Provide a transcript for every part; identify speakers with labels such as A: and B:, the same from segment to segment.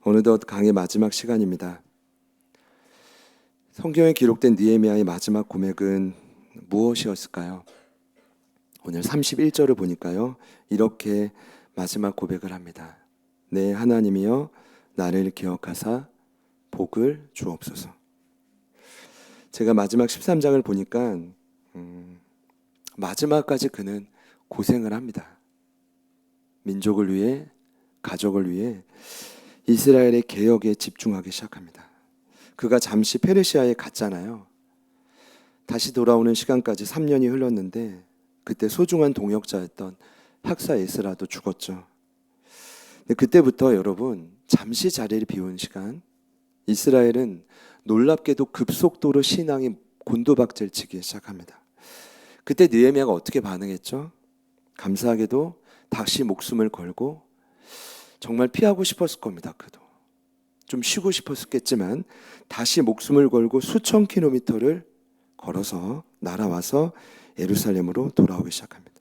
A: 어느덧 강의 마지막 시간입니다. 성경에 기록된 느헤미야의 마지막 고백은 무엇이었을까요? 오늘 31절을 보니까요, 이렇게 마지막 고백을 합니다. 내 하나님이여 나를 기억하사 복을 주옵소서. 제가 마지막 13장을 보니까 마지막까지 그는 고생을 합니다. 민족을 위해, 가족을 위해 이스라엘의 개혁에 집중하기 시작합니다. 그가 잠시 페르시아에 갔잖아요. 다시 돌아오는 시간까지 3년이 흘렀는데 그때 소중한 동역자였던 학사 에스라도 죽었죠. 근데 그때부터 여러분, 잠시 자리를 비운 시간, 이스라엘은 놀랍게도 급속도로 신앙이 곤두박질 치기 시작합니다. 그때 느헤미야가 어떻게 반응했죠? 감사하게도 다시 목숨을 걸고, 정말 피하고 싶었을 겁니다. 그도 좀 쉬고 싶었겠지만 다시 목숨을 걸고 수천 킬로미터를 걸어서 날아와서 예루살렘으로 돌아오기 시작합니다.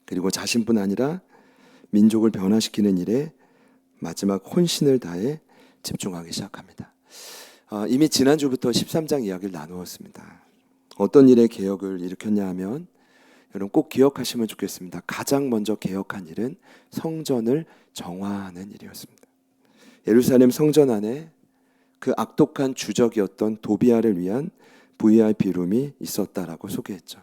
A: 그리고 자신뿐 아니라 민족을 변화시키는 일에 마지막 혼신을 다해 집중하기 시작합니다. 이미 지난주부터 13장 이야기를 나누었습니다. 어떤 일의 개혁을 일으켰냐 하면, 여러분 꼭 기억하시면 좋겠습니다. 가장 먼저 개혁한 일은 성전을 정화하는 일이었습니다. 예루살렘 성전 안에 그 악독한 주적이었던 도비아를 위한 VIP 룸이 있었다라고 소개했죠.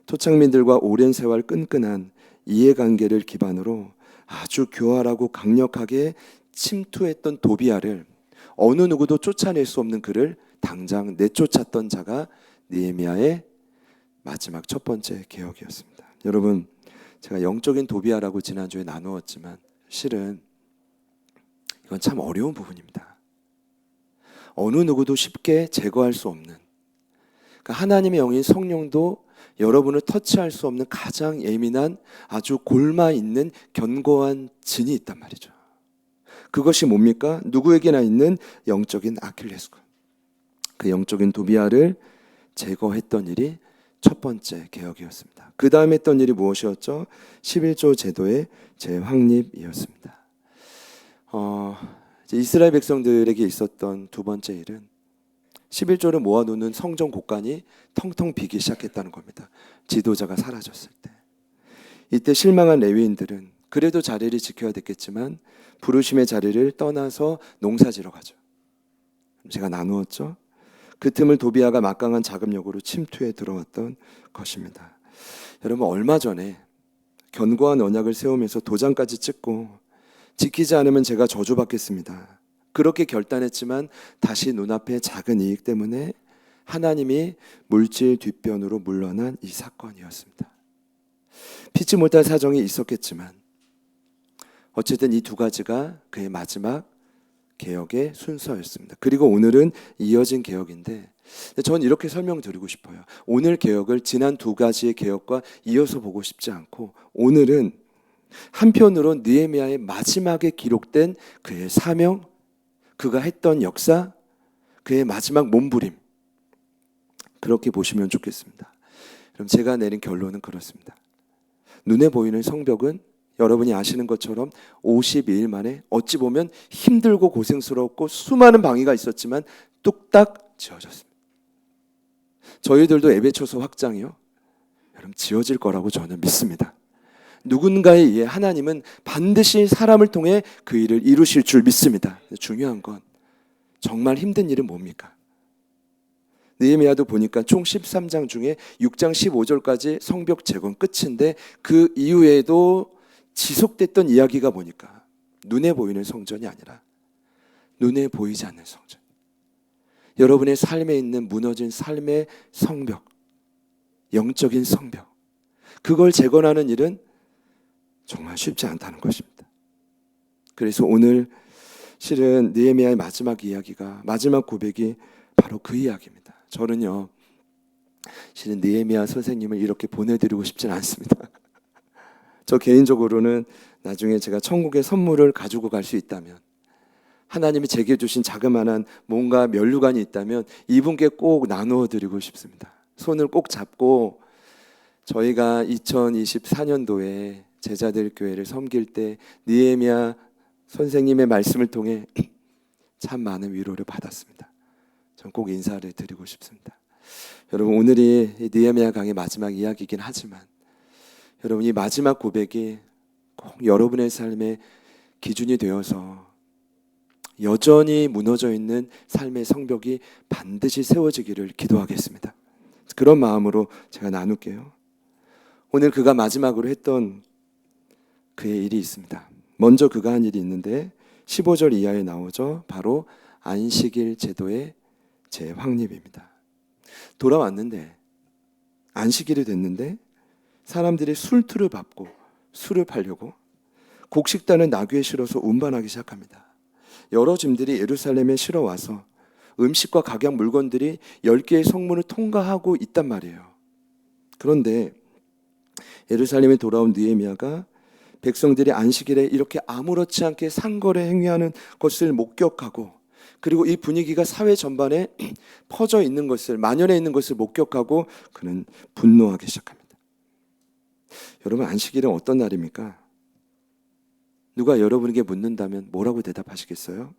A: 토착민들과 오랜 세월 끈끈한 이해관계를 기반으로 아주 교활하고 강력하게 침투했던 도비아를, 어느 누구도 쫓아낼 수 없는 그를 당장 내쫓았던 자가 느헤미야의 마지막 첫 번째 개혁이었습니다. 여러분, 제가 영적인 도비아라고 지난주에 나누었지만 실은 이건 참 어려운 부분입니다. 어느 누구도 쉽게 제거할 수 없는, 그러니까 하나님의 영인 성령도 여러분을 터치할 수 없는 가장 예민한, 아주 골마 있는 견고한 진이 있단 말이죠. 그것이 뭡니까? 누구에게나 있는 영적인 아킬레스건. 그 영적인 도비아를 제거했던 일이 첫 번째 개혁이었습니다. 그 다음에 했던 일이 무엇이었죠? 11조 제도의 재확립이었습니다. 이스라엘 백성들에게 있었던 두 번째 일은 11조를 모아놓는 성전 곳간이 텅텅 비기 시작했다는 겁니다. 지도자가 사라졌을 때. 이때 실망한 레위인들은 그래도 자리를 지켜야 됐겠지만 부르심의 자리를 떠나서 농사지러 가죠. 제가 나누었죠. 그 틈을 도비아가 막강한 자금력으로 침투해 들어왔던 것입니다. 여러분, 얼마 전에 견고한 언약을 세우면서 도장까지 찍고 지키지 않으면 제가 저주받겠습니다, 그렇게 결단했지만 다시 눈앞에 작은 이익 때문에 하나님이 물질 뒷변으로 물러난 이 사건이었습니다. 피치 못할 사정이 있었겠지만 어쨌든 이 두 가지가 그의 마지막 개혁의 순서였습니다. 그리고 오늘은 이어진 개혁인데, 저는 이렇게 설명드리고 싶어요. 오늘 개혁을 지난 두 가지의 개혁과 이어서 보고 싶지 않고, 오늘은 한편으로 느헤미야의 마지막에 기록된 그의 사명, 그가 했던 역사, 그의 마지막 몸부림, 그렇게 보시면 좋겠습니다. 그럼 제가 내린 결론은 그렇습니다. 눈에 보이는 성벽은 여러분이 아시는 것처럼 52일 만에 어찌 보면 힘들고 고생스럽고 수많은 방해가 있었지만 뚝딱 지어졌습니다. 저희들도 예배초소 확장이요, 여러분 지어질 거라고 저는 믿습니다. 누군가에 의해 하나님은 반드시 사람을 통해 그 일을 이루실 줄 믿습니다. 중요한 건 정말 힘든 일은 뭡니까? 느헤미야도 보니까 총 13장 중에 6장 15절까지 성벽 재건 끝인데 그 이후에도 지속됐던 이야기가 보니까 눈에 보이는 성전이 아니라 눈에 보이지 않는 성전, 여러분의 삶에 있는 무너진 삶의 성벽, 영적인 성벽, 그걸 재건하는 일은 정말 쉽지 않다는 것입니다. 그래서 오늘 실은 느헤미야의 마지막 이야기가, 마지막 고백이 바로 그 이야기입니다. 저는요, 실은 느헤미야 선생님을 이렇게 보내드리고 싶진 않습니다. 저 개인적으로는 나중에 제가 천국의 선물을 가지고 갈 수 있다면, 하나님이 제게 주신 자그마한 뭔가 면류관이 있다면 이분께 꼭 나누어 드리고 싶습니다. 손을 꼭 잡고 저희가 2024년도에 제자들 교회를 섬길 때 느헤미야 선생님의 말씀을 통해 참 많은 위로를 받았습니다. 전 꼭 인사를 드리고 싶습니다. 여러분, 오늘이 느헤미야 강의 마지막 이야기이긴 하지만 여러분, 이 마지막 고백이 꼭 여러분의 삶의 기준이 되어서 여전히 무너져 있는 삶의 성벽이 반드시 세워지기를 기도하겠습니다. 그런 마음으로 제가 나눌게요. 오늘 그가 마지막으로 했던 그의 일이 있습니다. 먼저 그가 한 일이 있는데 15절 이하에 나오죠. 바로 안식일 제도의 재확립입니다. 돌아왔는데 안식일이 됐는데 사람들이 술투를 밟고 술을 팔려고 곡식단을 나귀에 실어서 운반하기 시작합니다. 여러 짐들이 예루살렘에 실어와서 음식과 각양 물건들이 10개의 성문을 통과하고 있단 말이에요. 그런데 예루살렘에 돌아온 느헤미야가 백성들이 안식일에 이렇게 아무렇지 않게 상거래 행위하는 것을 목격하고, 그리고 이 분위기가 사회 전반에 퍼져 있는 것을, 만연해 있는 것을 목격하고 그는 분노하기 시작합니다. 여러분, 안식일은 어떤 날입니까? 누가 여러분에게 묻는다면 뭐라고 대답하시겠어요?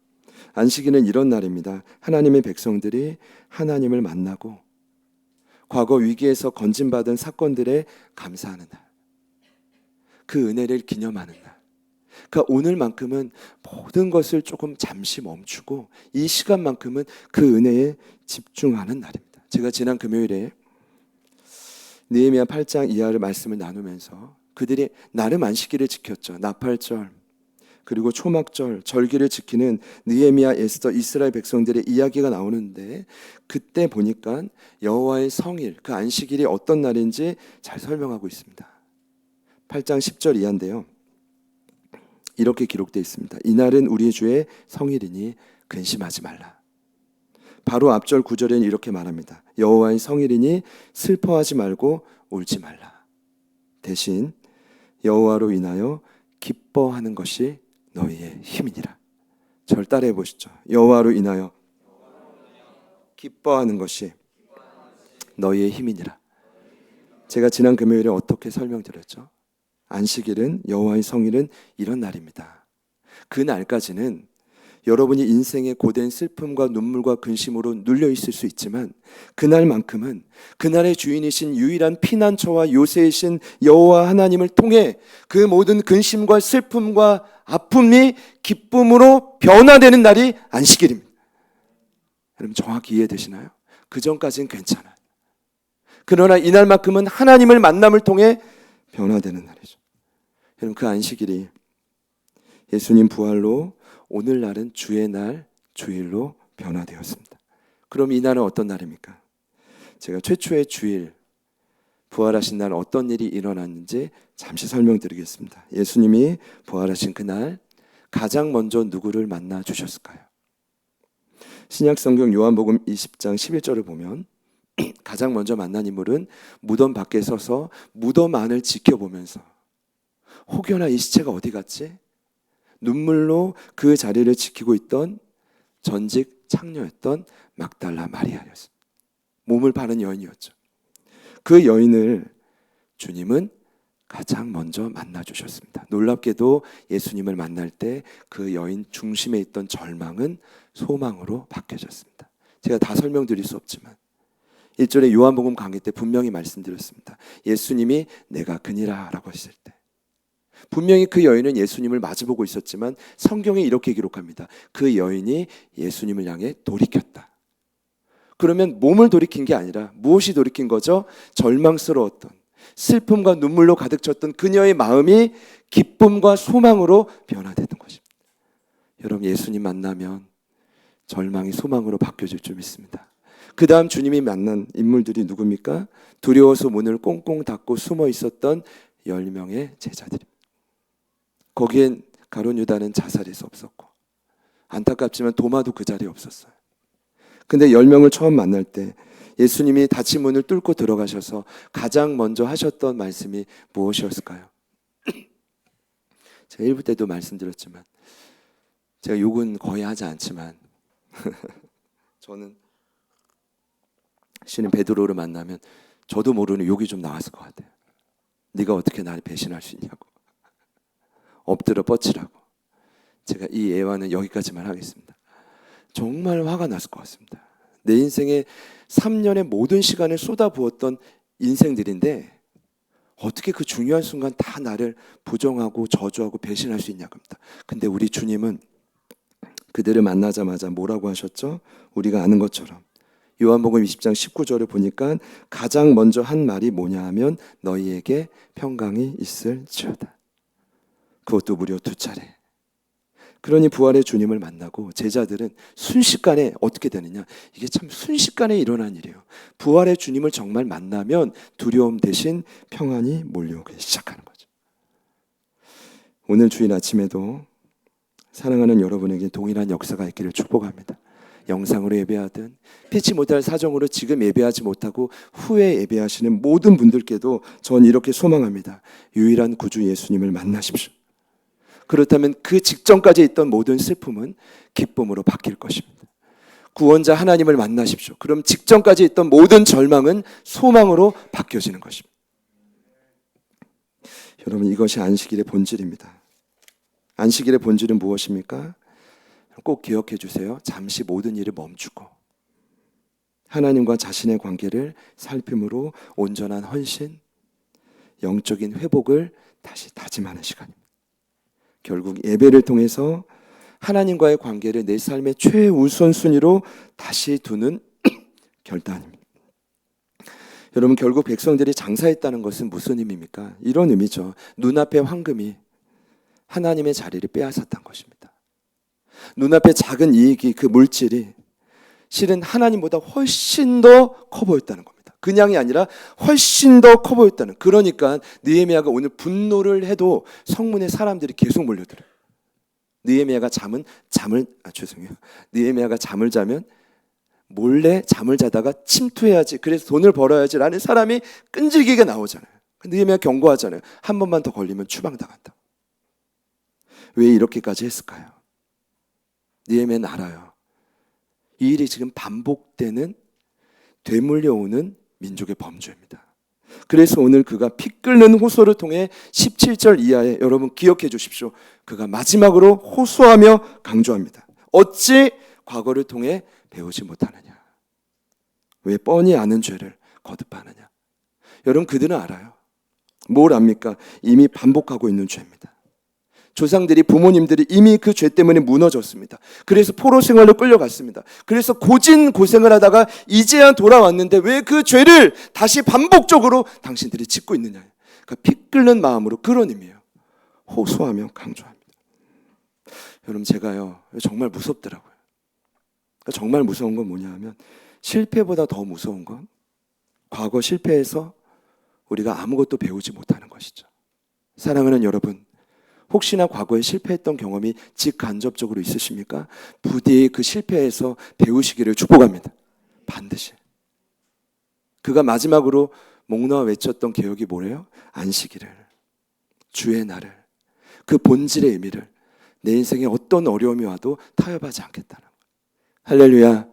A: 안식일은 이런 날입니다. 하나님의 백성들이 하나님을 만나고 과거 위기에서 건진받은 사건들에 감사하는 날, 그 은혜를 기념하는 날. 그러니까 오늘만큼은 모든 것을 조금 잠시 멈추고 이 시간만큼은 그 은혜에 집중하는 날입니다. 제가 지난 금요일에 느헤미야 8장 이하를 말씀을 나누면서 그들이 나름 안식일을 지켰죠. 나팔절 그리고 초막절, 절기를 지키는 느헤미야, 에스더, 이스라엘 백성들의 이야기가 나오는데, 그때 보니까 여호와의 성일, 그 안식일이 어떤 날인지 잘 설명하고 있습니다. 8장 10절 이하인데요, 이렇게 기록되어 있습니다. 이날은 우리 주의 성일이니 근심하지 말라. 바로 앞절 9절에는 이렇게 말합니다. 여호와의 성일이니 슬퍼하지 말고 울지 말라. 대신 여호와로 인하여 기뻐하는 것이 너희의 힘이니라. 절 따라해 보시죠. 여호와로 인하여 기뻐하는 것이 너희의 힘이니라. 제가 지난 금요일에 어떻게 설명드렸죠? 안식일은, 여호와의 성일은 이런 날입니다. 그 날까지는 여러분이 인생의 고된 슬픔과 눈물과 근심으로 눌려 있을 수 있지만, 그날만큼은 그날의 주인이신 유일한 피난처와 요새이신 여호와 하나님을 통해 그 모든 근심과 슬픔과 아픔이 기쁨으로 변화되는 날이 안식일입니다. 여러분, 정확히 이해되시나요? 그 전까지는 괜찮아요. 그러나 이날만큼은 하나님을 만남을 통해 변화되는 날이죠. 여러분, 그 안식일이 예수님 부활로 오늘날은 주의 날, 주일로 변화되었습니다. 그럼 이 날은 어떤 날입니까? 제가 최초의 주일, 부활하신 날 어떤 일이 일어났는지 잠시 설명드리겠습니다. 예수님이 부활하신 그날 가장 먼저 누구를 만나 주셨을까요? 신약성경 요한복음 20장 11절을 보면 가장 먼저 만난 인물은 무덤 밖에 서서 무덤 안을 지켜보면서 혹여나 이 시체가 어디 갔지? 눈물로 그 자리를 지키고 있던 전직 창녀였던 막달라 마리아였습니다. 몸을 파는 여인이었죠. 그 여인을 주님은 가장 먼저 만나 주셨습니다. 놀랍게도 예수님을 만날 때 그 여인 중심에 있던 절망은 소망으로 바뀌어졌습니다. 제가 다 설명드릴 수 없지만 1절에 요한복음 강의 때 분명히 말씀드렸습니다. 예수님이 내가 그니라 라고 하실 때 분명히 그 여인은 예수님을 마주보고 있었지만 성경에 이렇게 기록합니다. 그 여인이 예수님을 향해 돌이켰다. 그러면 몸을 돌이킨 게 아니라 무엇이 돌이킨 거죠? 절망스러웠던, 슬픔과 눈물로 가득 찼던 그녀의 마음이 기쁨과 소망으로 변화되는 것입니다. 여러분, 예수님 만나면 절망이 소망으로 바뀌어질 줄 믿습니다. 그 다음 주님이 만난 인물들이 누굽니까? 두려워서 문을 꽁꽁 닫고 숨어 있었던 10명의 제자들입니다. 거기엔 가룟 유다는 자살해서 없었고, 안타깝지만 도마도 그 자리에 없었어요. 근데 10명을 처음 만날 때 예수님이 닫힌 문을 뚫고 들어가셔서 가장 먼저 하셨던 말씀이 무엇이었을까요? 제가 1부 때도 말씀드렸지만, 제가 욕은 거의 하지 않지만 저는 신인 베드로를 만나면 저도 모르는 욕이 좀 나왔을 것 같아요. 네가 어떻게 나를 배신할 수 있냐고, 엎드려 뻗치라고. 제가 이 예화는 여기까지만 하겠습니다. 정말 화가 났을 것 같습니다. 내 인생에 3년의 모든 시간을 쏟아부었던 인생들인데 어떻게 그 중요한 순간 다 나를 부정하고 저주하고 배신할 수 있냐 겁니다. 근데 우리 주님은 그들을 만나자마자 뭐라고 하셨죠? 우리가 아는 것처럼 요한복음 20장 19절을 보니까 가장 먼저 한 말이 뭐냐 하면 너희에게 평강이 있을지어다. 그것도 무려 2차례. 그러니 부활의 주님을 만나고 제자들은 순식간에 어떻게 되느냐, 이게 참 순식간에 일어난 일이에요. 부활의 주님을 정말 만나면 두려움 대신 평안이 몰려오기 시작하는 거죠. 오늘 주일 아침에도 사랑하는 여러분에게 동일한 역사가 있기를 축복합니다. 영상으로 예배하든 피치 못할 사정으로 지금 예배하지 못하고 후에 예배하시는 모든 분들께도 전 이렇게 소망합니다. 유일한 구주 예수님을 만나십시오. 그렇다면 그 직전까지 있던 모든 슬픔은 기쁨으로 바뀔 것입니다. 구원자 하나님을 만나십시오. 그럼 직전까지 있던 모든 절망은 소망으로 바뀌어지는 것입니다. 여러분, 이것이 안식일의 본질입니다. 안식일의 본질은 무엇입니까? 꼭 기억해 주세요. 잠시 모든 일을 멈추고 하나님과 자신의 관계를 살핌으로 온전한 헌신, 영적인 회복을 다시 다짐하는 시간입니다. 결국 예배를 통해서 하나님과의 관계를 내 삶의 최우선순위로 다시 두는 결단입니다. 여러분, 결국 백성들이 장사했다는 것은 무슨 의미입니까? 이런 의미죠. 눈앞의 황금이 하나님의 자리를 빼앗았다는 것입니다. 눈앞의 작은 이익이, 그 물질이 실은 하나님보다 훨씬 더 커 보였다는 겁니다. 그냥이 아니라 훨씬 더 커 보였다는. 그러니까 느헤미야가 오늘 분노를 해도 성문에 사람들이 계속 몰려들어요. 느헤미야가 잠을 자면 몰래 잠을 자다가 침투해야지, 그래서 돈을 벌어야지 라는 사람이 끈질기게 나오잖아요. 느헤미야 경고하잖아요. 한 번만 더 걸리면 추방당한다. 왜 이렇게까지 했을까요? 느헤미야는 알아요. 이 일이 지금 반복되는, 되물려오는 민족의 범죄입니다. 그래서 오늘 그가 피 끓는 호소를 통해 17절 이하에 여러분 기억해 주십시오. 그가 마지막으로 호소하며 강조합니다. 어찌 과거를 통해 배우지 못하느냐? 왜 뻔히 아는 죄를 거듭하느냐? 여러분, 그들은 알아요. 뭘 압니까? 이미 반복하고 있는 죄입니다. 조상들이, 부모님들이 이미 그 죄 때문에 무너졌습니다. 그래서 포로 생활로 끌려갔습니다. 그래서 고진 고생을 하다가 이제야 돌아왔는데 왜 그 죄를 다시 반복적으로 당신들이 짓고 있느냐. 그러니까 피 끓는 마음으로, 그런 의미예요. 호소하며 강조합니다. 여러분, 제가요 정말 무섭더라고요. 그러니까 정말 무서운 건 뭐냐 하면, 실패보다 더 무서운 건 과거 실패에서 우리가 아무것도 배우지 못하는 것이죠. 사랑하는 여러분, 혹시나 과거에 실패했던 경험이 직간접적으로 있으십니까? 부디 그 실패에서 배우시기를 축복합니다. 반드시. 그가 마지막으로 목 놓아 외쳤던 개혁이 뭐래요? 안식일을, 주의 날을, 그 본질의 의미를, 내 인생에 어떤 어려움이 와도 타협하지 않겠다는 거예요. 할렐루야.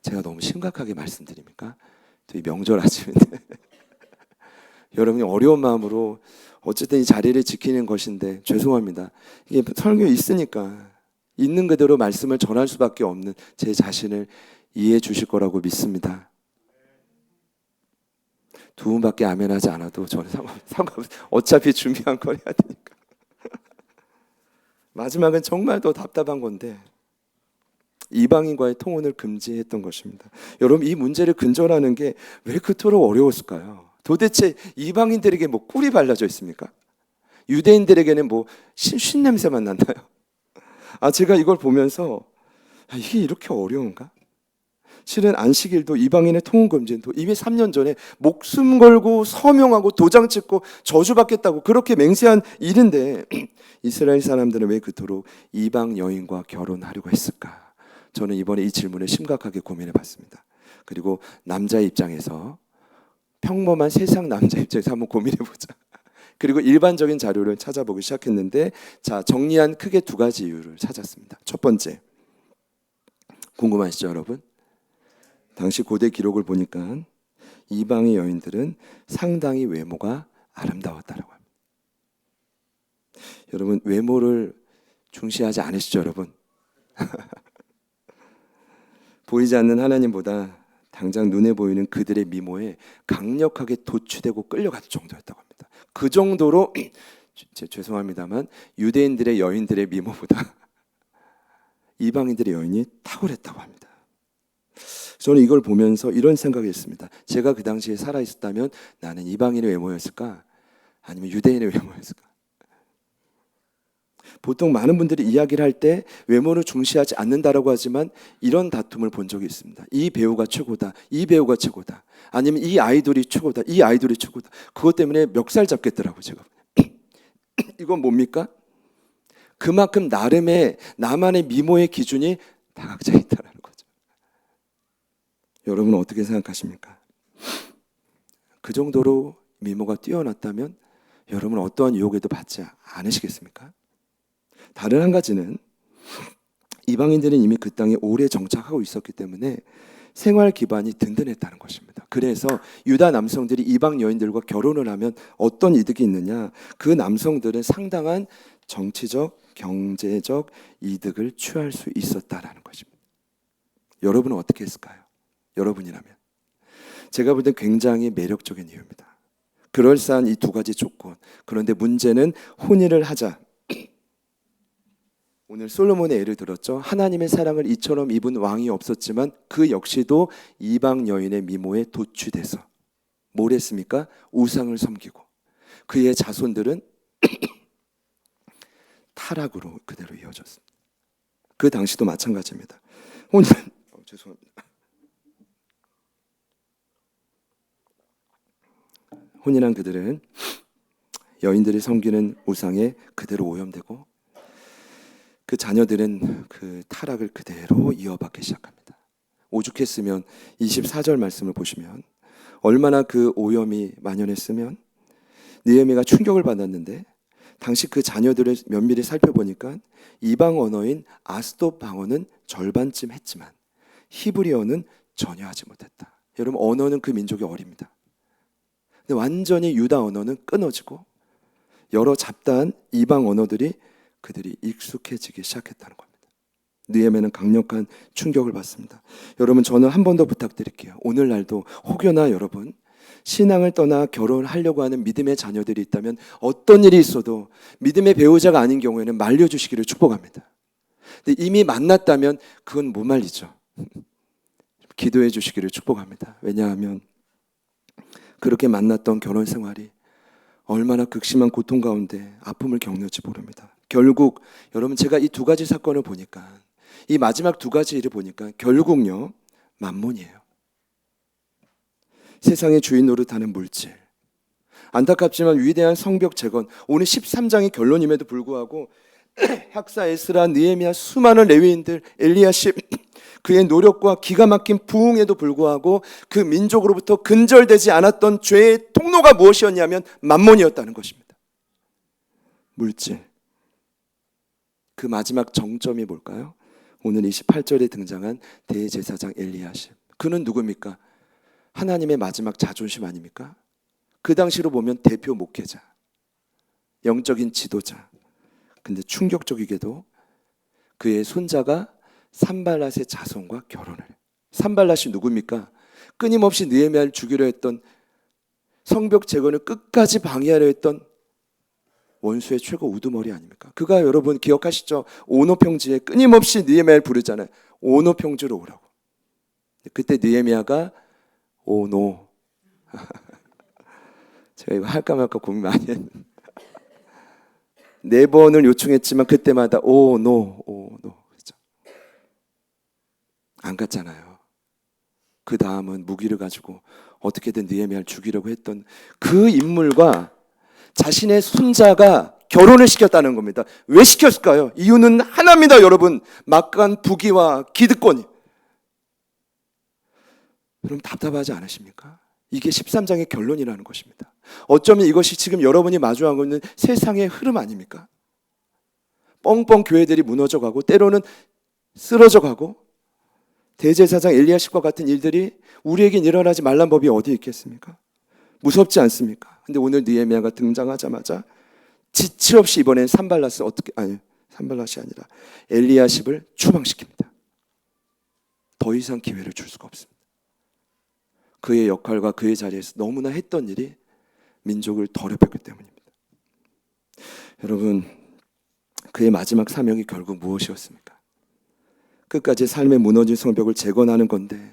A: 제가 너무 심각하게 말씀드립니까? 또 이 명절 아침인데 여러분이 어려운 마음으로 어쨌든 이 자리를 지키는 것인데 죄송합니다. 이게 설교 있으니까 있는 그대로 말씀을 전할 수밖에 없는 제 자신을 이해해 주실 거라고 믿습니다. 두 분밖에 아멘하지 않아도 저는 상관없어요. 어차피 준비한 걸 해야 되니까. 마지막은 정말 더 답답한 건데, 이방인과의 통혼을 금지했던 것입니다. 여러분, 이 문제를 근절하는 게 왜 그토록 어려웠을까요? 도대체 이방인들에게 뭐 꿀이 발라져 있습니까? 유대인들에게는 뭐 신냄새만 났나요? 제가 이걸 보면서 이게 이렇게 어려운가? 실은 안식일도 이방인의 통혼 금지도 이미 3년 전에 목숨 걸고 서명하고 도장 찍고 저주받겠다고 그렇게 맹세한 일인데 이스라엘 사람들은 왜 그토록 이방 여인과 결혼하려고 했을까? 저는 이번에 이 질문을 심각하게 고민해 봤습니다. 그리고 남자의 입장에서, 평범한 세상 남자 입장에서 한번 고민해 보자. 그리고 일반적인 자료를 찾아보기 시작했는데, 자, 정리한 크게 2가지 이유를 찾았습니다. 첫 번째, 궁금하시죠 여러분? 당시 고대 기록을 보니까 이방의 여인들은 상당히 외모가 아름다웠다고 합니다. 여러분 외모를 중시하지 않으시죠, 여러분? 보이지 않는 하나님보다 당장 눈에 보이는 그들의 미모에 강력하게 도취되고 끌려갈 정도였다고 합니다. 그 정도로 죄송합니다만 유대인들의 여인들의 미모보다 이방인들의 여인이 탁월했다고 합니다. 저는 이걸 보면서 이런 생각이 했습니다. 제가 그 당시에 살아있었다면 나는 이방인의 외모였을까? 아니면 유대인의 외모였을까? 보통 많은 분들이 이야기를 할 때 외모를 중시하지 않는다라고 하지만 이런 다툼을 본 적이 있습니다. 이 배우가 최고다. 이 배우가 최고다. 아니면 이 아이돌이 최고다. 이 아이돌이 최고다. 그것 때문에 멱살 잡겠더라고요, 제가. 이건 뭡니까? 그만큼 나만의 미모의 기준이 다 각자 있다라는 거죠. 여러분은 어떻게 생각하십니까? 그 정도로 미모가 뛰어났다면 여러분은 어떠한 유혹에도 받지 않으시겠습니까? 다른 한 가지는 이방인들은 이미 그 땅에 오래 정착하고 있었기 때문에 생활 기반이 든든했다는 것입니다. 그래서 유다 남성들이 이방 여인들과 결혼을 하면 어떤 이득이 있느냐? 그 남성들은 상당한 정치적, 경제적 이득을 취할 수 있었다라는 것입니다. 여러분은 어떻게 했을까요? 여러분이라면. 제가 볼 때 굉장히 매력적인 이유입니다. 그럴싸한 이 두 가지 조건. 그런데 문제는 혼인을 하자. 오늘 솔로몬의 예를 들었죠. 하나님의 사랑을 이처럼 입은 왕이 없었지만 그 역시도 이방 여인의 미모에 도취돼서 뭘 했습니까? 우상을 섬기고 그의 자손들은 타락으로 그대로 이어졌습니다. 그 당시도 마찬가지입니다. 죄송합니다. 혼인한 그들은 여인들이 섬기는 우상에 그대로 오염되고 그 자녀들은 그 타락을 그대로 이어받기 시작합니다. 오죽했으면 24절 말씀을 보시면 얼마나 그 오염이 만연했으면 느헤미야가 충격을 받았는데 당시 그 자녀들을 면밀히 살펴보니까 이방 언어인 아스돗 방언은 절반쯤 했지만 히브리어는 전혀 하지 못했다. 여러분 언어는 그 민족이 어립니다. 근데 완전히 유다 언어는 끊어지고 여러 잡다한 이방 언어들이 그들이 익숙해지기 시작했다는 겁니다. 느헤미야는 강력한 충격을 받습니다. 여러분 저는 한 번 더 부탁드릴게요. 오늘날도 혹여나 여러분 신앙을 떠나 결혼하려고 하는 믿음의 자녀들이 있다면 어떤 일이 있어도 믿음의 배우자가 아닌 경우에는 말려주시기를 축복합니다. 근데 이미 만났다면 그건 못 말리죠. 기도해 주시기를 축복합니다. 왜냐하면 그렇게 만났던 결혼 생활이 얼마나 극심한 고통 가운데 아픔을 겪는지 모릅니다. 결국 여러분 제가 이 두 가지 사건을 보니까 이 마지막 두 가지 일을 보니까 결국요 만몬이에요. 세상의 주인 노릇하는 물질. 안타깝지만 위대한 성벽 재건 오늘 13장의 결론임에도 불구하고 학사 에스라 느헤미야 수많은 레위인들 엘리야십 그의 노력과 기가 막힌 부흥에도 불구하고 그 민족으로부터 근절되지 않았던 죄의 통로가 무엇이었냐면 만몬이었다는 것입니다. 물질. 그 마지막 정점이 뭘까요? 오늘 28절에 등장한 대제사장 엘리야십. 그는 누굽니까? 하나님의 마지막 자존심 아닙니까? 그 당시로 보면 대표 목회자, 영적인 지도자. 근데 충격적이게도 그의 손자가 산발랏의 자손과 결혼을 해요. 산발랏이 누굽니까? 끊임없이 느헤미야를 죽이려 했던 성벽 재건을 끝까지 방해하려 했던 원수의 최고 우두머리 아닙니까? 그가 여러분 기억하시죠? 오노평지에 끊임없이 느헤미야를 부르잖아요. 오노평지로 오라고. 그때 느헤미야가 오노 제가 이거 할까 말까 고민 많이 했는데 4번을 요청했지만 그때마다 오노 그렇죠? 안 갔잖아요. 그 다음은 무기를 가지고 어떻게든 느헤미야를 죽이려고 했던 그 인물과 자신의 손자가 결혼을 시켰다는 겁니다. 왜 시켰을까요? 이유는 하나입니다, 여러분. 막간 부귀와 기득권이. 여러분 답답하지 않으십니까? 이게 13장의 결론이라는 것입니다. 어쩌면 이것이 지금 여러분이 마주하고 있는 세상의 흐름 아닙니까? 뻥뻥 교회들이 무너져가고 때로는 쓰러져가고 대제사장 엘리야십과 같은 일들이 우리에겐 일어나지 말란 법이 어디 있겠습니까? 무섭지 않습니까? 근데 오늘 느헤미야가 등장하자마자 지체 없이 이번엔 산발랏이 아니라 엘리야십을 추방시킵니다. 더 이상 기회를 줄 수가 없습니다. 그의 역할과 그의 자리에서 너무나 했던 일이 민족을 더럽혔기 때문입니다. 여러분, 그의 마지막 사명이 결국 무엇이었습니까? 끝까지 삶의 무너진 성벽을 재건하는 건데,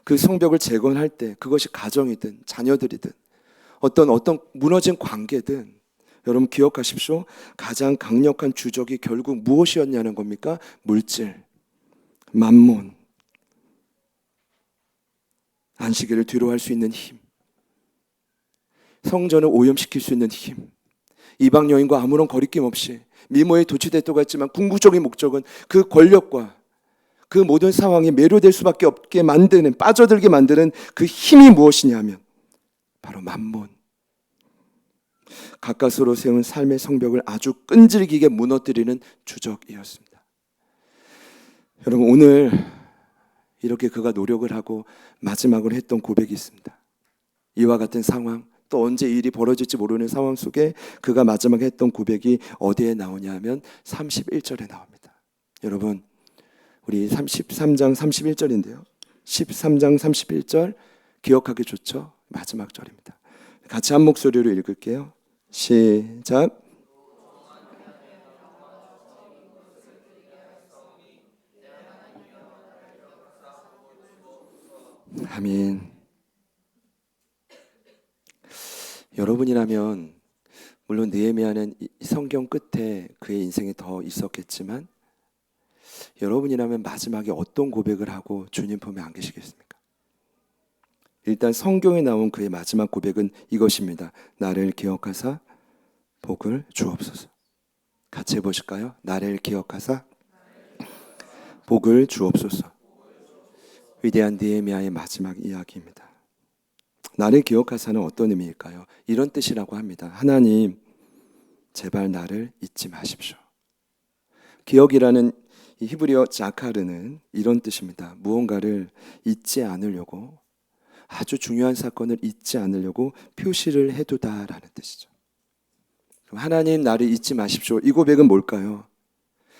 A: 그 성벽을 재건할 때 그것이 가정이든 자녀들이든 어떤 무너진 관계든, 여러분 기억하십시오. 가장 강력한 주적이 결국 무엇이었냐는 겁니까? 물질, 만몬, 안식일을 뒤로 할 수 있는 힘, 성전을 오염시킬 수 있는 힘, 이방 여인과 아무런 거리낌 없이 미모에 도취됐다고 했지만 궁극적인 목적은 그 권력과 그 모든 상황에 매료될 수밖에 없게 만드는, 빠져들게 만드는 그 힘이 무엇이냐면 바로 만몬, 가까스로 세운 삶의 성벽을 아주 끈질기게 무너뜨리는 주적이었습니다. 여러분, 오늘 이렇게 그가 노력을 하고 마지막으로 했던 고백이 있습니다. 이와 같은 상황, 또 언제 일이 벌어질지 모르는 상황 속에 그가 마지막에 했던 고백이 어디에 나오냐 하면 31절에 나옵니다. 여러분, 우리 13장 31절인데요. 13장 31절 기억하기 좋죠? 마지막 절입니다. 같이 한 목소리로 읽을게요. 시작. 아멘. 여러분이라면 물론 느헤미야는 성경 끝에 그의 인생이 더 있었겠지만 여러분이라면 마지막에 어떤 고백을 하고 주님 품에 안기시겠습니까? 일단 성경에 나온 그의 마지막 고백은 이것입니다. 나를 기억하사 복을 주옵소서. 같이 해보실까요? 나를 기억하사 복을 주옵소서. 위대한 느헤미야의 마지막 이야기입니다. 나를 기억하사는 어떤 의미일까요? 이런 뜻이라고 합니다. 하나님, 제발 나를 잊지 마십시오. 기억이라는 이 히브리어 자카르는 이런 뜻입니다. 무언가를 잊지 않으려고, 아주 중요한 사건을 잊지 않으려고 표시를 해두다라는 뜻이죠. 하나님, 나를 잊지 마십시오. 이 고백은 뭘까요?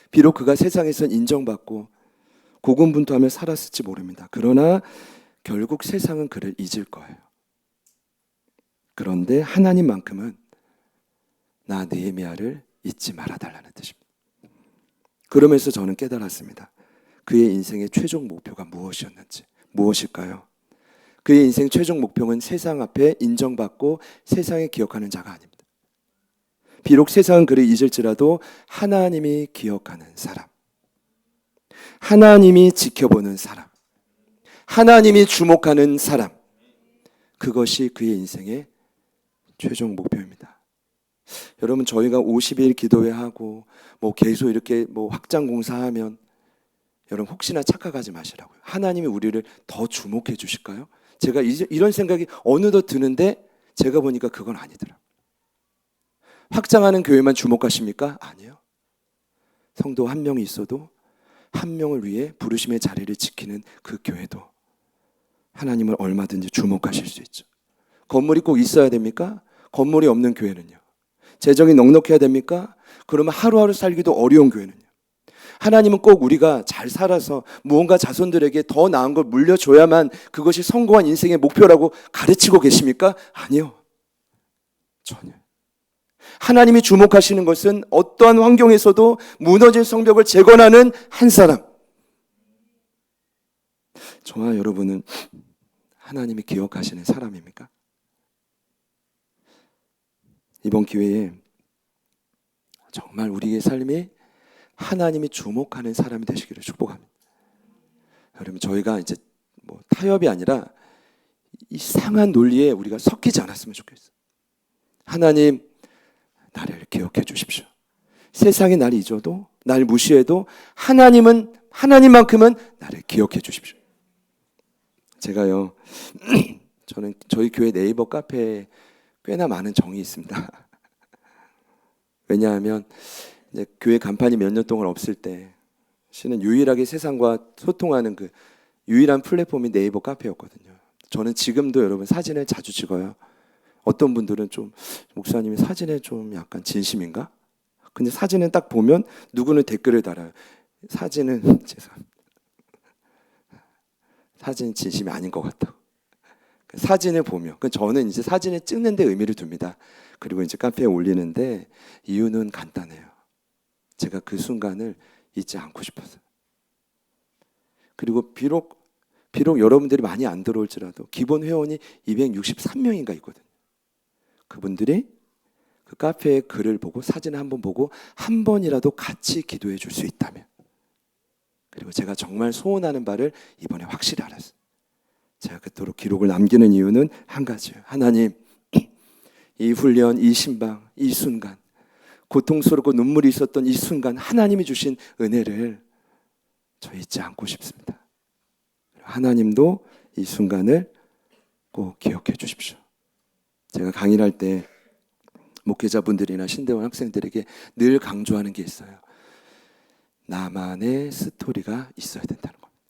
A: 비록 그가 세상에선 인정받고 고군분투하며 살았을지 모릅니다. 그러나 결국 세상은 그를 잊을 거예요. 그런데 하나님만큼은 나 느헤미야를 잊지 말아달라는 뜻입니다. 그러면서 저는 깨달았습니다. 그의 인생의 최종 목표가 무엇이었는지. 무엇일까요? 그의 인생 최종 목표는 세상 앞에 인정받고 세상에 기억하는 자가 아닙니다. 비록 세상은 그를 잊을지라도 하나님이 기억하는 사람, 하나님이 지켜보는 사람, 하나님이 주목하는 사람, 그것이 그의 인생의 최종 목표입니다. 여러분, 저희가 50일 기도회하고 계속 이렇게 확장 공사하면 여러분 혹시나 착각하지 마시라고요. 하나님이 우리를 더 주목해 주실까요? 제가 이런 생각이 어느덧 드는데 제가 보니까 그건 아니더라고요. 확장하는 교회만 주목하십니까? 아니요. 성도 한 명이 있어도 한 명을 위해 부르심의 자리를 지키는 그 교회도 하나님을 얼마든지 주목하실 수 있죠. 건물이 꼭 있어야 됩니까? 건물이 없는 교회는요. 재정이 넉넉해야 됩니까? 그러면 하루하루 살기도 어려운 교회는요. 하나님은 꼭 우리가 잘 살아서 무언가 자손들에게 더 나은 걸 물려줘야만 그것이 성공한 인생의 목표라고 가르치고 계십니까? 아니요. 전혀. 하나님이 주목하시는 것은 어떠한 환경에서도 무너진 성벽을 재건하는 한 사람. 저와 여러분은 하나님이 기억하시는 사람입니까? 이번 기회에 정말 우리의 삶이 하나님이 주목하는 사람이 되시기를 축복합니다. 여러분, 저희가 이제 타협이 아니라 이상한 논리에 우리가 섞이지 않았으면 좋겠어요. 하나님, 나를 기억해 주십시오. 세상이 나를 잊어도, 날 무시해도 하나님만큼은 나를 기억해 주십시오. 제가요, 저는 저희 교회 네이버 카페에 꽤나 많은 정이 있습니다. 왜냐하면 이제 교회 간판이 몇 년 동안 없을 때 실은 유일하게 세상과 소통하는 그 유일한 플랫폼이 네이버 카페였거든요. 저는 지금도 여러분 사진을 자주 찍어요. 어떤 분들은 좀 목사님이 사진에 좀 약간 진심인가? 근데 사진은 딱 보면 누구는 댓글을 달아요. 사진은 죄송합니다. 사진은 진심이 아닌 것 같다고. 사진을 보면 저는 이제 사진을 찍는 데 의미를 둡니다. 그리고 이제 카페에 올리는데 이유는 간단해요. 제가 그 순간을 잊지 않고 싶어서. 그리고 비록 여러분들이 많이 안 들어올지라도 기본 회원이 263명인가 있거든요. 그분들이 그 카페의 글을 보고 사진을 한번 보고 한 번이라도 같이 기도해 줄 수 있다면, 그리고 제가 정말 소원하는 바를 이번에 확실히 알았어요. 제가 그토록 기록을 남기는 이유는 한 가지예요. 하나님, 이 훈련, 이 신방, 이 순간, 고통스럽고 눈물이 있었던 이 순간, 하나님이 주신 은혜를 저 잊지 않고 싶습니다. 하나님도 이 순간을 꼭 기억해 주십시오. 제가 강의를 할 때 목회자분들이나 신대원 학생들에게 늘 강조하는 게 있어요. 나만의 스토리가 있어야 된다는 겁니다.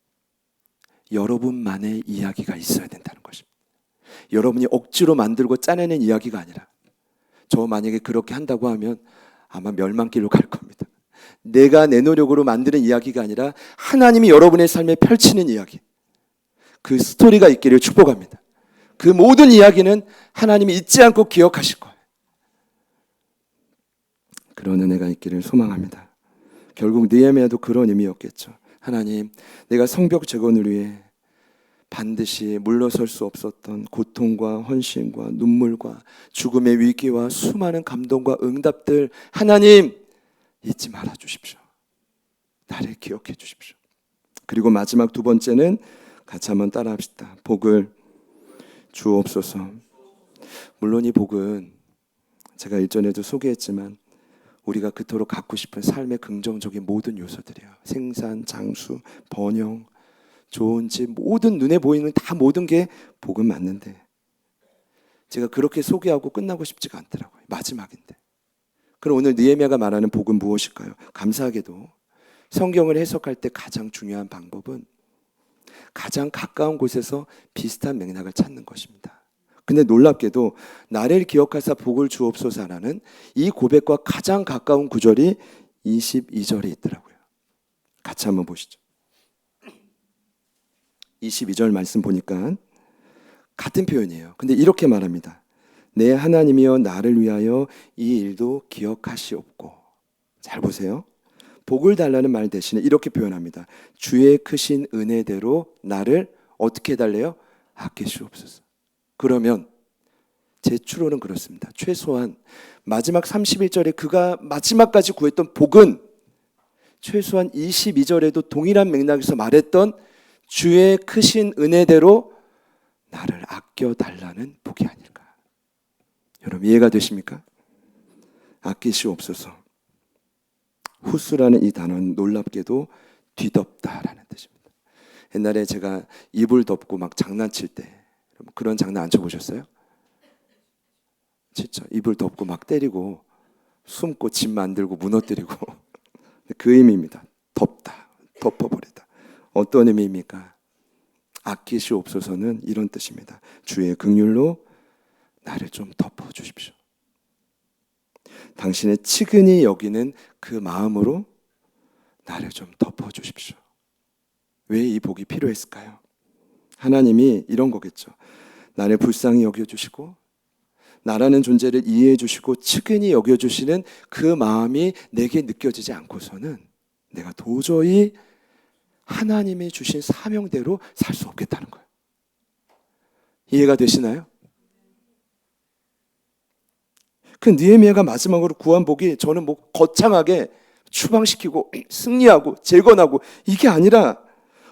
A: 여러분만의 이야기가 있어야 된다는 것입니다. 여러분이 억지로 만들고 짜내는 이야기가 아니라, 저 만약에 그렇게 한다고 하면 아마 멸망길로 갈 겁니다. 내가 내 노력으로 만드는 이야기가 아니라 하나님이 여러분의 삶에 펼치는 이야기, 그 스토리가 있기를 축복합니다. 그 모든 이야기는 하나님이 잊지 않고 기억하실 거예요. 그런 은혜가 있기를 소망합니다. 결국 느헤미야도 그런 의미였겠죠. 하나님, 내가 성벽 재건을 위해 반드시 물러설 수 없었던 고통과 헌신과 눈물과 죽음의 위기와 수많은 감동과 응답들, 하나님 잊지 말아 주십시오. 나를 기억해 주십시오. 그리고 마지막 두 번째는 같이 한번 따라 합시다. 복을 주옵소서. 물론 이 복은 제가 일전에도 소개했지만 우리가 그토록 갖고 싶은 삶의 긍정적인 모든 요소들이에요. 생산, 장수, 번영, 좋은 집, 모든 눈에 보이는 다 모든 게 복은 맞는데, 제가 그렇게 소개하고 끝나고 싶지가 않더라고요. 마지막인데. 그럼 오늘 느헤미야가 말하는 복은 무엇일까요? 감사하게도 성경을 해석할 때 가장 중요한 방법은 가장 가까운 곳에서 비슷한 맥락을 찾는 것입니다. 근데 놀랍게도 나를 기억하사 복을 주옵소서라는 이 고백과 가장 가까운 구절이 22절에 있더라고요. 같이 한번 보시죠. 22절 말씀 보니까 같은 표현이에요. 근데 이렇게 말합니다. 내 하나님이여 나를 위하여 이 일도 기억하시옵고. 잘 보세요. 복을 달라는 말 대신에 이렇게 표현합니다. 주의 크신 은혜대로 나를 어떻게 해달래요? 아끼시옵소서. 그러면 제 추론은 그렇습니다. 최소한 마지막 31절에 그가 마지막까지 구했던 복은 최소한 22절에도 동일한 맥락에서 말했던 주의 크신 은혜대로 나를 아껴달라는 복이 아닐까. 여러분 이해가 되십니까? 아끼시옵소서. 후수라는 이 단어는 놀랍게도 뒤덮다라는 뜻입니다. 옛날에 제가 이불 덮고 막 장난칠 때 그런 장난 안 쳐보셨어요? 진짜 이불 덮고 막 때리고 숨고 집 만들고 무너뜨리고 그 의미입니다. 덮다, 덮어버리다. 어떤 의미입니까? 아끼시옵소서는 이런 뜻입니다. 주의 긍휼로 나를 좀 덮어주십시오. 당신의 치근히 여기는 그 마음으로 나를 좀 덮어주십시오. 왜 이 복이 필요했을까요? 하나님이 이런 거겠죠. 나를 불쌍히 여겨주시고 나라는 존재를 이해해 주시고 측은히 여겨주시는 그 마음이 내게 느껴지지 않고서는 내가 도저히 하나님이 주신 사명대로 살 수 없겠다는 거예요. 이해가 되시나요? 그 느헤미야가 마지막으로 구한 복이 저는 뭐 거창하게 추방시키고 승리하고 재건하고 이게 아니라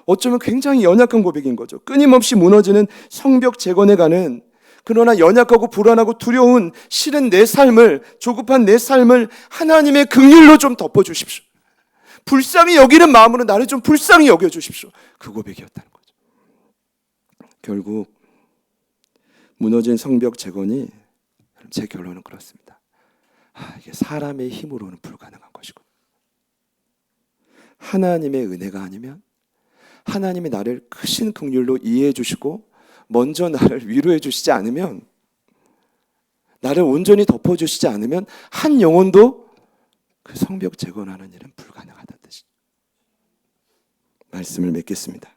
A: 어쩌면 굉장히 연약한 고백인 거죠. 끊임없이 무너지는 성벽 재건에 가는, 그러나 연약하고 불안하고 두려운 싫은 내 삶을, 조급한 내 삶을 하나님의 긍휼로 좀 덮어주십시오. 불쌍히 여기는 마음으로 나를 좀 불쌍히 여겨주십시오. 그 고백이었다는 거죠. 결국 무너진 성벽 재건이, 제 결론은 그렇습니다. 이게 사람의 힘으로는 불가능한 것이고 하나님의 은혜가 아니면, 하나님이 나를 크신 긍휼로 이해해 주시고 먼저 나를 위로해 주시지 않으면 나를 온전히 덮어주시지 않으면 한 영혼도 그 성벽 재건하는 일은 불가능하다는 뜻이죠. 말씀을 맺겠습니다.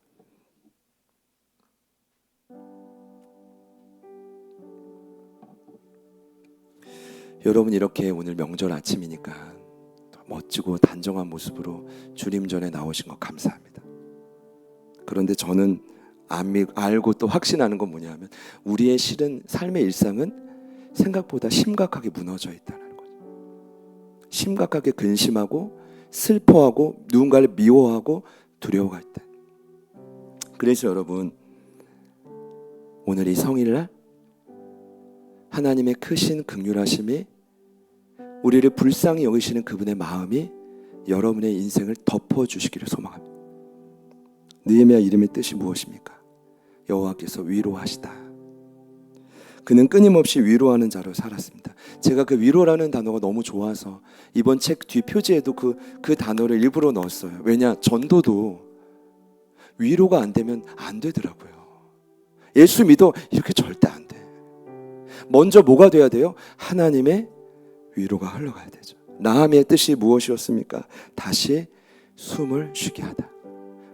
A: 여러분, 이렇게 오늘 명절 아침이니까 멋지고 단정한 모습으로 주님 전에 나오신 거 감사합니다. 그런데 저는 알고 또 확신하는 건 뭐냐면 우리의 실은 삶의 일상은 생각보다 심각하게 무너져 있다는 거죠. 심각하게 근심하고 슬퍼하고 누군가를 미워하고 두려워가 있다. 그래서 여러분, 오늘 이 성일날 하나님의 크신 긍휼하심이, 우리를 불쌍히 여기시는 그분의 마음이 여러분의 인생을 덮어주시기를 소망합니다. 느헤미야 이름의 뜻이 무엇입니까? 여호와께서 위로하시다. 그는 끊임없이 위로하는 자로 살았습니다. 제가 그 위로라는 단어가 너무 좋아서 이번 책 뒤 표지에도 그 단어를 일부러 넣었어요. 왜냐, 전도도 위로가 안 되면 안 되더라고요. 예수 믿어 이렇게 절대 안 돼. 먼저 뭐가 돼야 돼요? 하나님의 위로가 흘러가야 되죠. 나함의 뜻이 무엇이었습니까? 다시 숨을 쉬게 하다.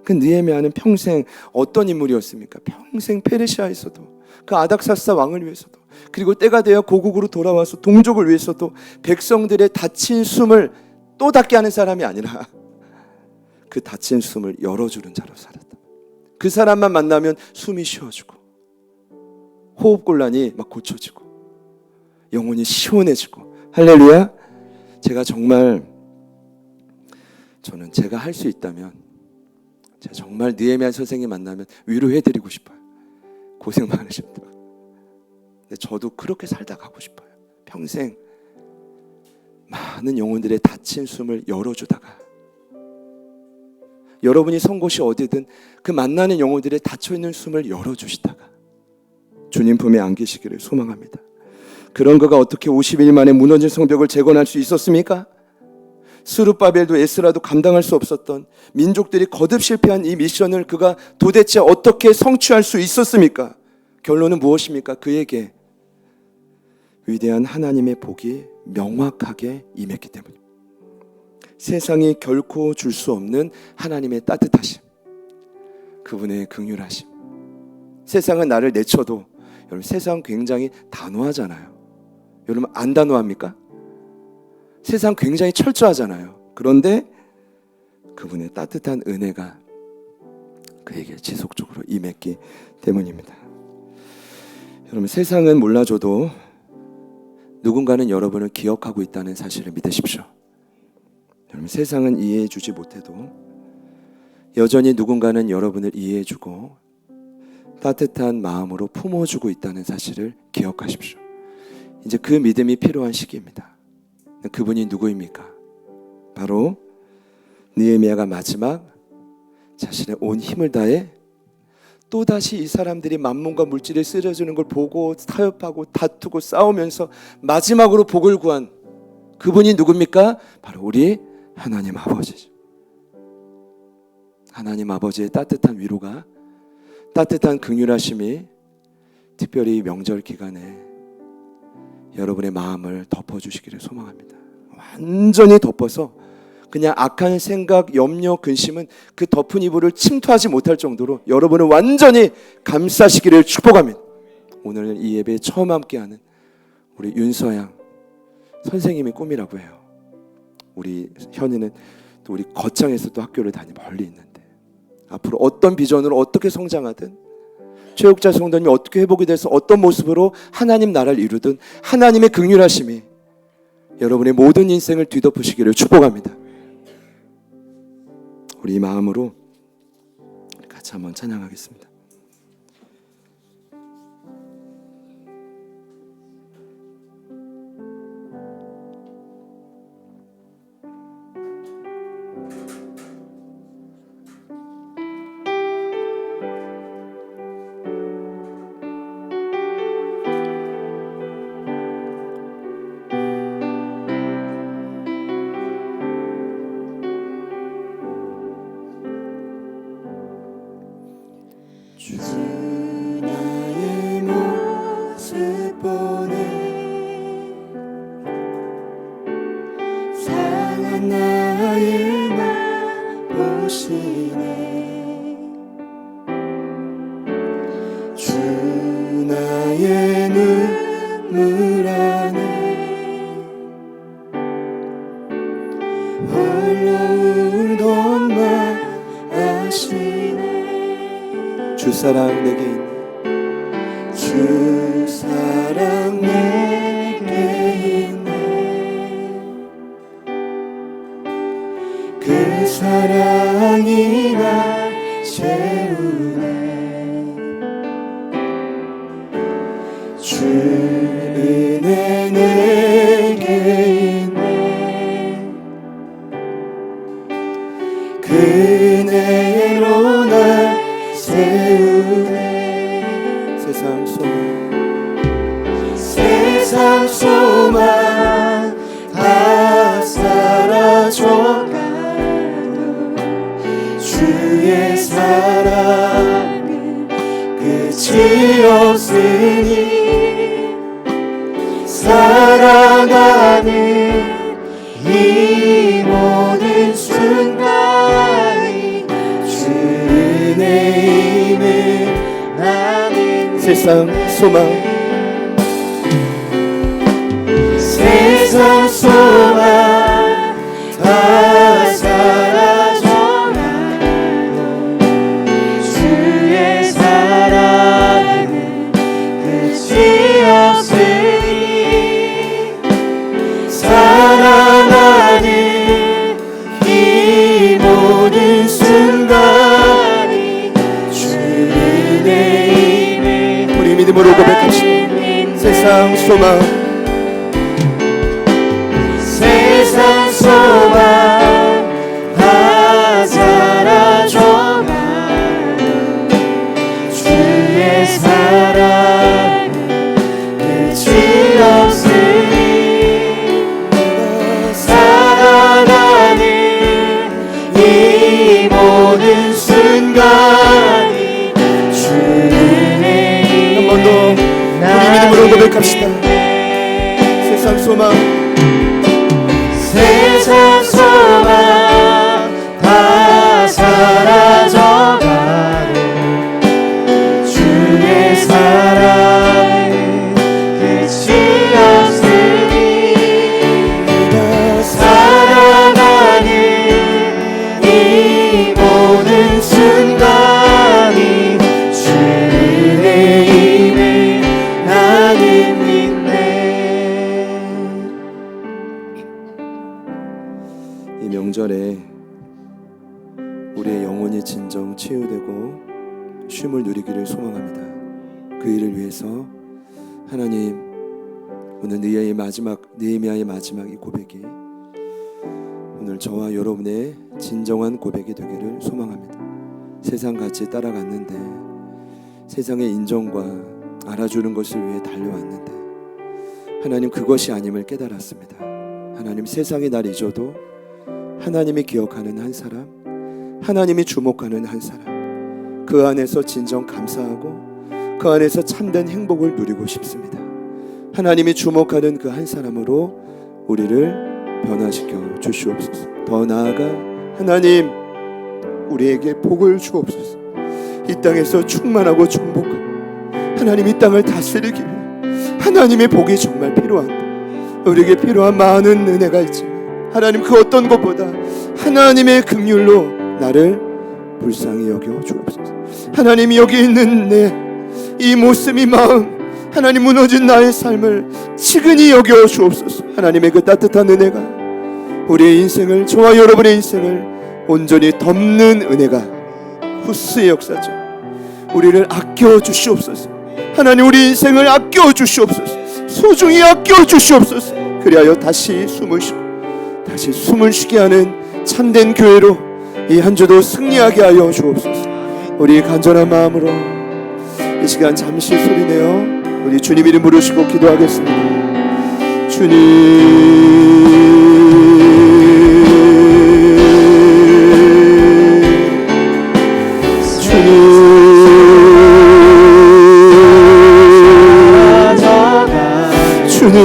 A: 그 느헤미야는 평생 어떤 인물이었습니까? 평생 페르시아에서도, 그 아닥사스다 왕을 위해서도, 그리고 때가 되어 고국으로 돌아와서 동족을 위해서도 백성들의 다친 숨을 또 닫게 하는 사람이 아니라 그 닫힌 숨을 열어주는 자로 살았다. 그 사람만 만나면 숨이 쉬어지고 호흡곤란이 막 고쳐지고 영혼이 시원해지고. 할렐루야. 저는 제가 할 수 있다면 제가 정말 느헤미야 선생님 만나면 위로해드리고 싶어요. 고생 많으십니다. 근데 저도 그렇게 살다 가고 싶어요. 평생 많은 영혼들의 닫힌 숨을 열어주다가, 여러분이 선 곳이 어디든 그 만나는 영혼들의 닫혀있는 숨을 열어주시다가 주님 품에 안기시기를 소망합니다. 그런 그가 어떻게 50일 만에 무너진 성벽을 재건할 수 있었습니까? 스룹바벨도 에스라도 감당할 수 없었던, 민족들이 거듭 실패한 이 미션을 그가 도대체 어떻게 성취할 수 있었습니까? 결론은 무엇입니까? 그에게 위대한 하나님의 복이 명확하게 임했기 때문입니다. 세상이 결코 줄 수 없는 하나님의 따뜻하심, 그분의 긍휼하심. 세상은 나를 내쳐도, 여러분, 세상 굉장히 단호하잖아요. 여러분, 안 단호합니까? 세상 굉장히 철저하잖아요. 그런데 그분의 따뜻한 은혜가 그에게 지속적으로 임했기 때문입니다. 여러분, 세상은 몰라줘도 누군가는 여러분을 기억하고 있다는 사실을 믿으십시오. 여러분, 세상은 이해해주지 못해도 여전히 누군가는 여러분을 이해해주고 따뜻한 마음으로 품어주고 있다는 사실을 기억하십시오. 이제 그 믿음이 필요한 시기입니다. 그분이 누구입니까? 바로 느헤미야가 마지막 자신의 온 힘을 다해 또다시 이 사람들이 만문과 물질을 쓰러지는 걸 보고 타협하고 다투고 싸우면서 마지막으로 복을 구한 그분이 누굽니까? 바로 우리 하나님 아버지죠. 하나님 아버지의 따뜻한 위로가, 따뜻한 긍휼하심이 특별히 명절 기간에 여러분의 마음을 덮어주시기를 소망합니다. 완전히 덮어서 그냥 악한 생각, 염려, 근심은 그 덮은 이불을 침투하지 못할 정도로 여러분을 완전히 감싸시기를 축복합니다. 오늘 이 예배에 처음 함께하는 우리 윤서양 선생님의 꿈이라고 해요. 우리 현이는 또 우리 거창에서 또 학교를 멀리 있는데 앞으로 어떤 비전으로 어떻게 성장하든, 최욱자 성도님이 어떻게 회복이 돼서 어떤 모습으로 하나님 나라를 이루든 하나님의 긍휼하심이 여러분의 모든 인생을 뒤덮으시기를 축복합니다. 우리 이 마음으로 같이 한번 찬양하겠습니다. 주 나의 모습 보네 주 나의 눈물 안에 홀로 울건만 아시네. 주 사랑 내게 있네. 주 사랑 내게 있네. 그 사랑이 날 채우네. 주 은혜 내게 있네. 그 은혜로 날 세우네. 세상 소망 다 사라져가도 주의 사랑은 끝이 없으니 사랑하는 이 모든 순간이 주 은혜임을 나는 세상 소망 다 사라져가도 주의 사랑은 끝이 없으니 사랑하는 이 모든 순간이 주 은혜임을 우리 믿음으로 고백합시다. 세상 소망 다 사라져가도 주의 사랑은 끝이 없으니 사랑하는 이 모든 순간이 주 은혜이네. 한 번 더 우리 믿음으로 고백합시다. 세상 소망 다 사라져가도 주의 사랑은 끝이 없으니 사랑하는 이 모든 순간이 주 은혜임을 나는 믿네. 이 명절에 우리의 영혼이 진정 치유되고 쉼을 누리기를 소망합니다. 그 일을 위해서 하나님, 오늘 느헤미야의 마지막 이 고백이 오늘 저와 여러분의 진정한 고백이 되기를 소망합니다. 세상같이 따라갔는데, 세상의 인정과 알아주는 것을 위해 달려왔는데 하나님 그것이 아님을 깨달았습니다. 하나님, 세상이 날 잊어도 하나님이 기억하는 한 사람, 하나님이 주목하는 한 사람, 그 안에서 진정 감사하고 그 안에서 참된 행복을 누리고 싶습니다. 하나님이 주목하는 그 한 사람으로 우리를 변화시켜 주시옵소서. 더 나아가 하나님, 우리에게 복을 주옵소서. 이 땅에서 충만하고 정복하고 하나님 이 땅을 다스리기 위해 하나님의 복이 정말 필요한데, 우리에게 필요한 많은 은혜가 있지만 하나님 그 어떤 것보다 하나님의 긍휼로 나를 불쌍히 여겨 주옵소서. 하나님, 여기 있는 내 이 모습, 이 마음, 하나님 무너진 나의 삶을 치근히 여겨 주옵소서. 하나님의 그 따뜻한 은혜가 우리의 인생을, 저와 여러분의 인생을 온전히 덮는 은혜가 후스의 역사죠. 우리를 아껴 주시옵소서. 하나님, 우리 인생을 아껴 주시옵소서. 소중히 아껴 주시옵소서. 그리하여 다시 숨을 쉬게 하는 참된 교회로 이 한 주도 승리하게 하여 주옵소서. 우리 간절한 마음으로 이 시간 잠시 소리내어 우리 주님 이름 부르시고 기도하겠습니다. 주님, 주님,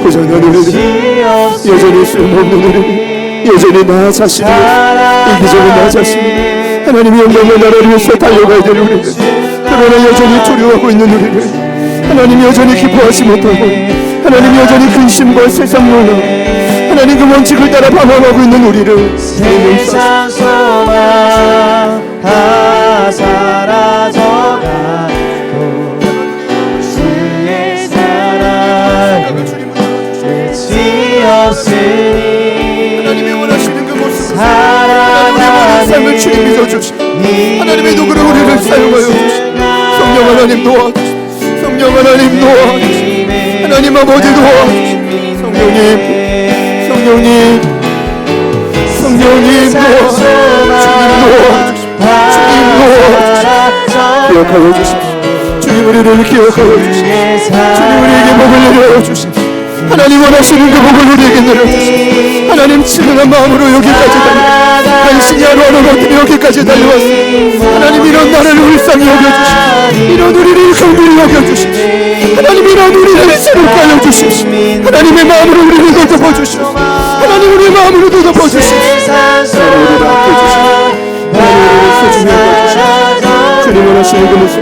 A: 고전한 우리를 여전히 여전히 쓸모없는 우리를, 여전히 나 자신을, 이기적인 나 자신을, 하나님의 영광의 나라를 위해서 달려가야 될 우리를, 그러나 여전히 두려워하고 있는 우리를, 하나님 여전히 기뻐하지 못하고, 하나님 여전히 근심과 세상 문화, 하나님 그 원칙을 따라 방황하고 있는 우리를
B: 세상 소망 다 사라져가고 주의 사랑이 끝이 없으니
A: 하나님이 원하시는 그 모습을
B: 살아가는
A: 삶을 주님 믿어주시고 하나님의 도구로 우리를 사용하여 주시고 성령 하나님 도와주시고 성령 하나님 도와주시고 하나님 아버지 도와주시고 성령님 성령님 성령님 도와주시고 주님 도와주시고 기억하여 주십시오. 주님 우리를 기억하여 주십시오. 주님 우리에게 복을 내려 주십시오. 하나님 원하시는 그 복을 우리에게 내려 주십시오. 하나님 친근한 마음으로 여기까지 달려 간신히 하루하루 버티며 여기까지 달려왔습니다. 하나님 이런 나를 불쌍히 여겨주십시오. 이런 우리를 긍휼히 여겨주십시오. 하나님 이런 우리를 새롭게 하여 주십시오. 하나님의 마음으로 우리를 더듬어 주십시오. 하나님 우리의 마음으로 더듬어 주십시오. 하나님 우리를 아껴주십시오. 하나님 우리를 소중히 여겨주십시오. 주님 원하시는 그 모습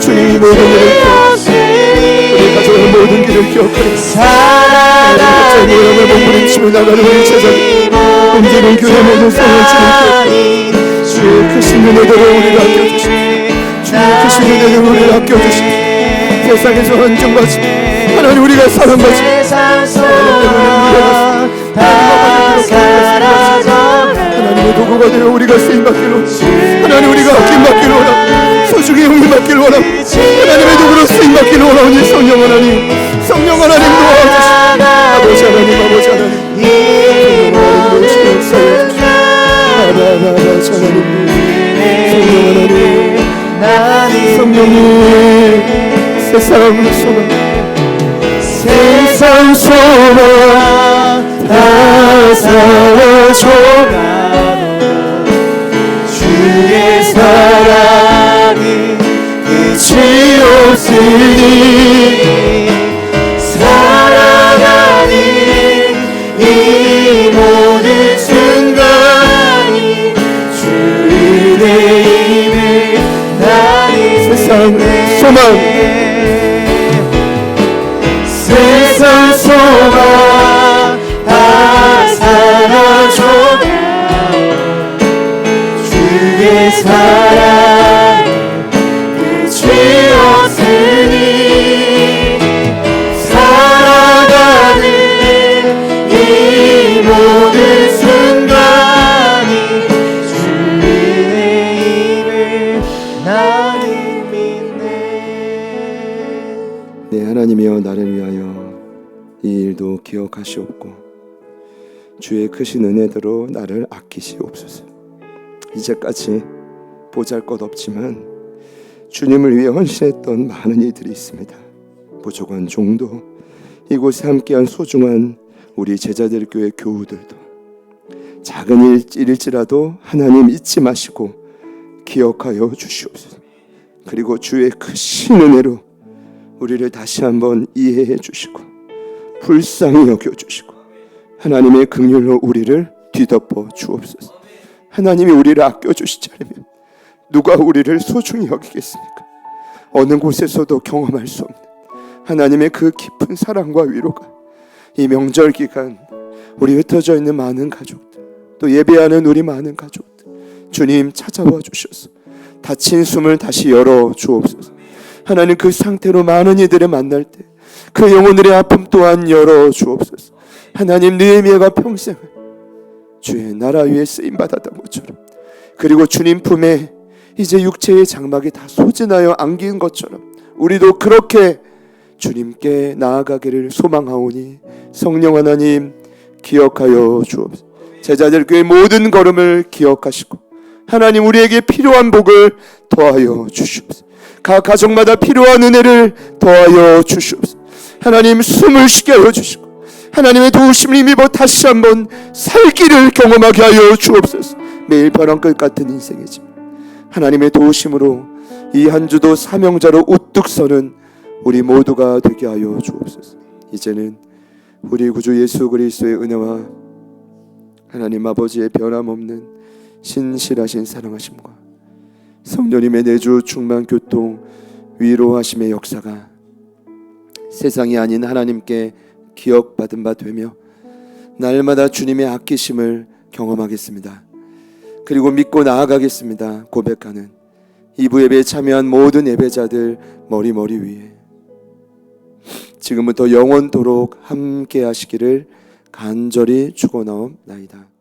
A: 주님이 모든 일을 기억하시고 우리 가족의 모든 길을 기억하시고 하나님 모양을 몸부림치며 나가는 우리 제자들 움직이는 교회 모든 성을 주님 기억하시고 주의 크신 은혜대로 우리를 아껴주시고 주의 크신 은혜대로 우리를 아껴주시고 세상에서 헌정받지 하나님 우리가 사랑받지 하나님의 도구가 되어 우리가 쓰임받기로 하나님 우리가 아낌받기로 원합니다. 소중히 용임받기를 원합니다. 하나님의 도구로 쓰임받기를 원하오니 성령 하나님 성령 하나님 도와주시고 아버지 하나님 아버지 하나님 아버지 하나님 성령님 세상 소망 다 사라져가도 주의 사랑이 끝이 없으니 살아가는 이 모든 순간이 주의 힘을 나의 세상 소망 세상 소망 다 사라져가도 주의 사랑 끝이 없으니 살아가는 이 모든 순간이 주의 힘을 나를 믿네. 네, 하나님이여 나를 위하여 이 일도 기억하시옵고 주의 크신 은혜대로 나를 아끼시옵소서. 이제까지 보잘것없지만 주님을 위해 헌신했던 많은 이들이 있습니다. 부족한 종도 이곳에 함께한 소중한 우리 제자들 교회 교우들도 작은 일일지라도 하나님 잊지 마시고 기억하여 주시옵소서. 그리고 주의 크신 은혜로 우리를 다시 한번 이해해 주시고 불쌍히 여겨주시고 하나님의 긍휼로 우리를 뒤덮어 주옵소서. 하나님이 우리를 아껴주시지 않으면 누가 우리를 소중히 여기겠습니까? 어느 곳에서도 경험할 수 없는 하나님의 그 깊은 사랑과 위로가 이 명절 기간 우리 흩어져 있는 많은 가족들 또 예배하는 우리 많은 가족들 주님 찾아와 주셔서 닫힌 숨을 다시 열어 주옵소서. 하나님 그 상태로 많은 이들을 만날 때 그 영혼들의 아픔 또한 열어 주옵소서. 하나님 느헤미야가 평생을 주의 나라 위에 쓰임받았던 것처럼 그리고 주님 품에 이제 육체의 장막이 다 소진하여 안긴 것처럼 우리도 그렇게 주님께 나아가기를 소망하오니 성령 하나님 기억하여 주옵소서. 제자들 교회 모든 걸음을 기억하시고 하나님 우리에게 필요한 복을 더하여 주시옵소서. 각 가정마다 필요한 은혜를 더하여 주시옵소서. 하나님 숨을 쉬게 하여 주시고 하나님의 도우심을 힘입어 다시 한번 살기를 경험하게 하여 주옵소서. 매일 벼랑 끝 같은 인생이지만 하나님의 도우심으로 이 한 주도 사명자로 우뚝 서는 우리 모두가 되게 하여 주옵소서. 이제는 우리 구주 예수 그리스도의 은혜와 하나님 아버지의 변함없는 신실하신 사랑하심과 성령님의 내주 충만 교통 위로하심의 역사가 세상이 아닌 하나님께 기억받은 바 되며 날마다 주님의 아끼심을 경험하겠습니다. 그리고 믿고 나아가겠습니다. 고백하는 2부 예배에 참여한 모든 예배자들 머리 위에 지금부터 영원토록 함께 하시기를 간절히 축원하옵나이다.